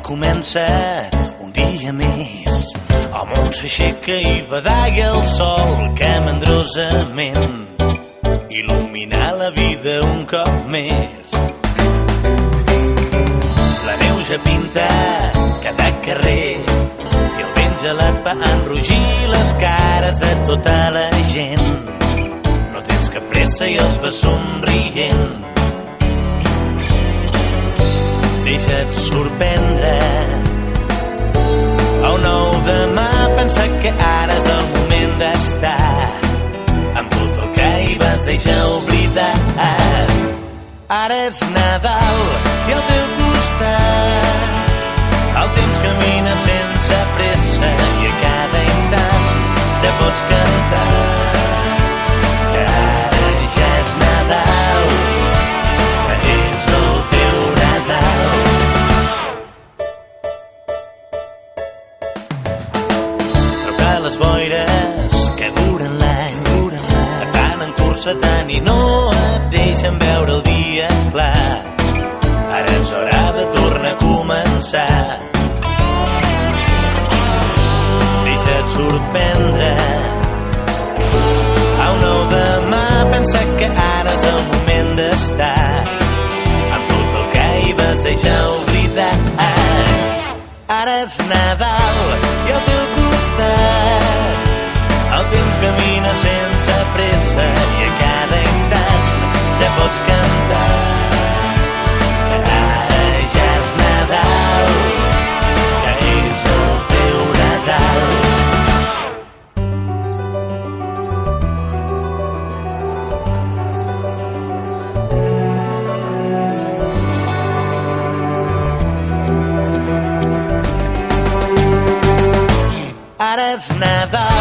Comença un dia més, el món s'aixeca i badalla el sol que mandrosament il·lumina la vida un cop més. La neu ja pinta cada carrer i el vent gelat fa enrogir les cares de tota la gent. No tens cap pressa i els vas somrient. Deixa't sorprendre. El nou demà pensa que ara és el moment d'estar amb tot el que hi vas deixar oblidar. Ara és Nadal i al teu costat el temps camina sense pressa i a cada instant ja pots cantar que ara ja és Nadal, que és el teu Nadal. Les boires que duren l'any et van encursetant i no et deixen veure el dia clar. Ara és hora de tornar a començar. Deixa't sorprendre. El nou demà pensa que ara és el moment d'estar amb tot el que hi vas deixar oblidar. Ara és Nadal i al teu costat el temps camina sense pressa i a cada instant ja pots cantar que ara ja és Nadal, que és el teu Nadal. Ara és Nadal